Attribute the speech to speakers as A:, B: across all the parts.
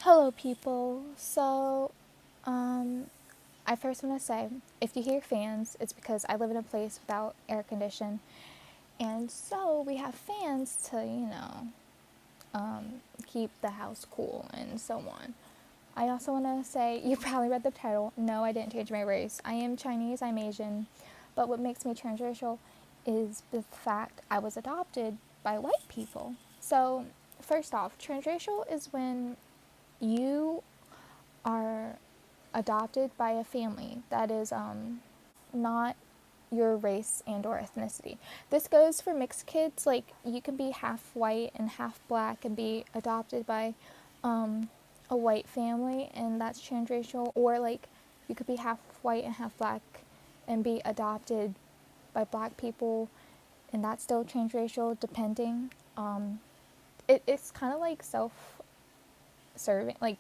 A: Hello, people. I first want to say, if you hear fans, it's because I live in a place without air condition, and so we have fans to, keep the house cool and so on. I also want to say, you probably read the title. No, I didn't change my race. I am Chinese, I'm Asian, but what makes me transracial is the fact I was adopted by white people. So, first off, transracial is when you are adopted by a family that is not your race and or ethnicity. This goes for mixed kids. Like, you can be half white and half black and be adopted by a white family, and that's transracial. Or like, you could be half white and half black and be adopted by black people, and that's still transracial, depending. It's kind of like self-serving. Like,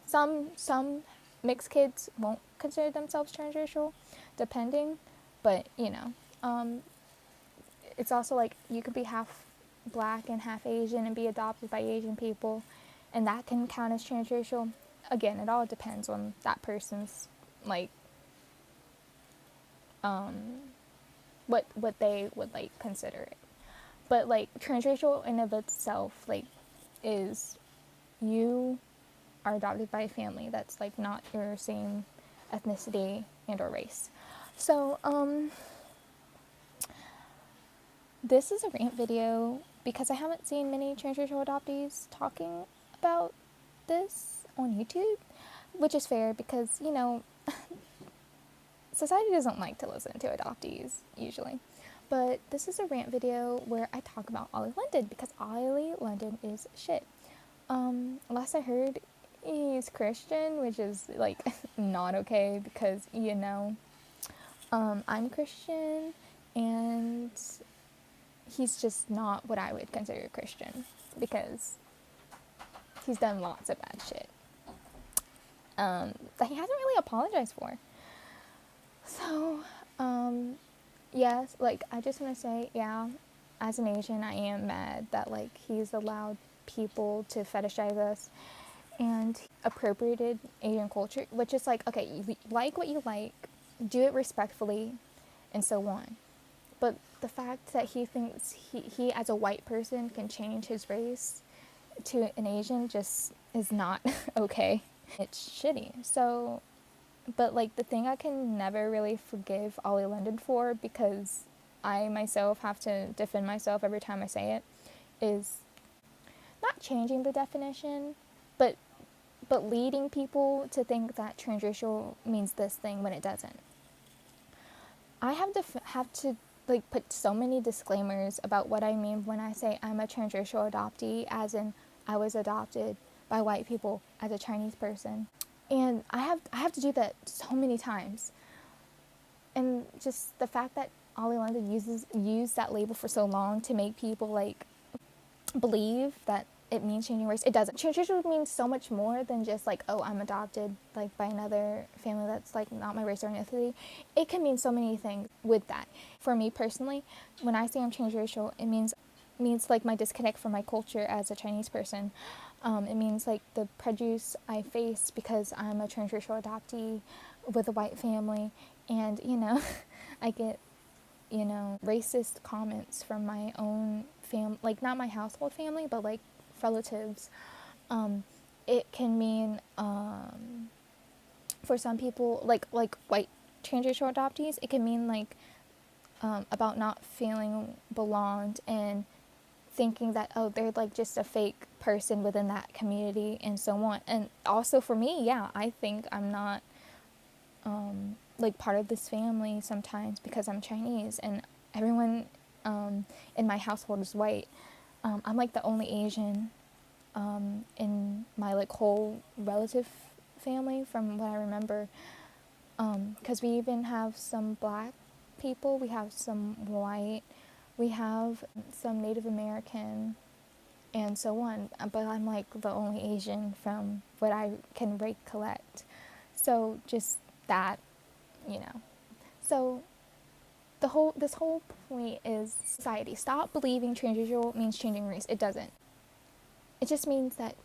A: some mixed kids won't consider themselves transracial, depending, but it's also like you could be half black and half Asian and be adopted by Asian people, and that can count as transracial. Again, it all depends on that person's like what they would like consider it. But like transracial in of itself like is you are adopted by a family that's like not your same ethnicity and or race. So this is a rant video because I haven't seen many transracial adoptees talking about this on YouTube, which is fair because, society doesn't like to listen to adoptees usually. But this is a rant video where I talk about Oli London because Oli London is shit. Last I heard, he's Christian, which is like not okay because, I'm Christian and he's just not what I would consider a Christian because he's done lots of bad shit that he hasn't really apologized for. So, yes, like I just want to say, yeah, as an Asian, I am mad that like he's allowed people to fetishize us and appropriated Asian culture, which is like, okay, you like what you like, do it respectfully, and so on. But the fact that he thinks he as a white person can change his race to an Asian just is not okay. It's shitty. So, but like the thing I can never really forgive Oli London for, because I myself have to defend myself every time I say it, is not changing the definition, but leading people to think that transracial means this thing when it doesn't. I have to like put so many disclaimers about what I mean when I say I'm a transracial adoptee, as in I was adopted by white people as a Chinese person. And I have to do that so many times. And just the fact that Oli London used that label for so long to make people like believe that it means changing race. It doesn't. Transracial means so much more than just like, oh, I'm adopted like by another family that's like not my race or ethnicity. It can mean so many things with that. For me personally, when I say I'm transracial, it means like my disconnect from my culture as a Chinese person. It means like the prejudice I face because I'm a transracial adoptee with a white family, and I get racist comments from my own like not my household family, but like relatives. It can mean for some people like white transracial adoptees, it can mean like about not feeling belonged and thinking that, oh, they're like just a fake person within that community and so on. And also for me, yeah, I think I'm not like part of this family sometimes because I'm Chinese and everyone in my household is white. I'm like the only Asian in my like whole relative family from what I remember, because we even have some black people, we have some white, we have some Native American, and so on. But I'm like the only Asian from what I can recollect. So just that, you know. So this whole point is society. Stop believing transracial means changing race. It doesn't. It just means that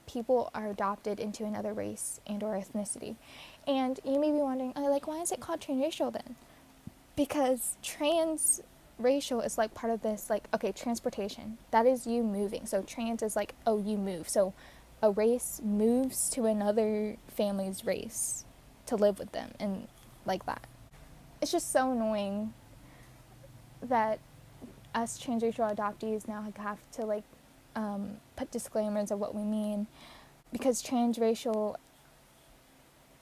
A: people are adopted into another race and or ethnicity. And you may be wondering, oh, like, why is it called transracial then? Because transracial is like part of this, like, okay, transportation. That is you moving. So trans is like, oh, you move. So a race moves to another family's race to live with them and like that. It's just so annoying that us transracial adoptees now have to like put disclaimers of what we mean, because transracial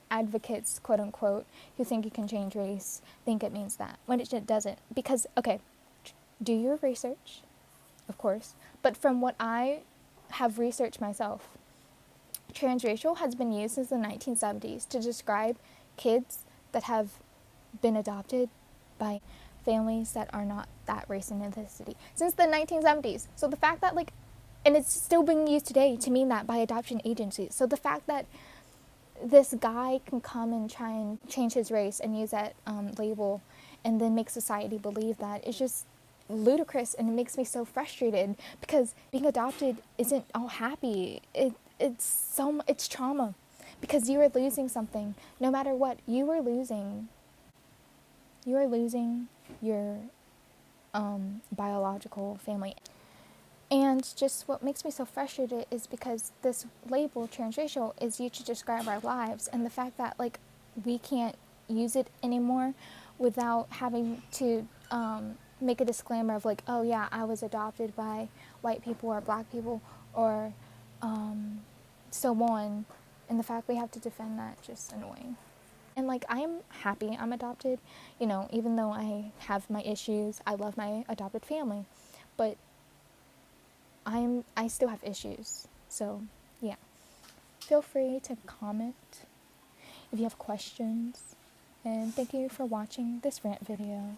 A: advocates, quote unquote, who think you can change race think it means that, when it doesn't. Because, okay, do your research, of course, but from what I have researched myself, transracial has been used since the 1970s to describe kids that have been adopted by families that are not that race and ethnicity since the 1970s. So the fact that, like, and it's still being used today to mean that by adoption agencies. So the fact that this guy can come and try and change his race and use that label and then make society believe that is just ludicrous, and it makes me so frustrated, because being adopted isn't all happy. It's trauma, because you are losing something. No matter what, you are losing your biological family. And just what makes me so frustrated is because this label, transracial, is used to describe our lives, and the fact that, like, we can't use it anymore without having to make a disclaimer of, like, oh yeah, I was adopted by white people or black people or so on, and the fact we have to defend that, just annoying. And, like, I'm happy I'm adopted, you know, even though I have my issues. I love my adopted family, but I still have issues. So yeah, feel free to comment if you have questions, and thank you for watching this rant video.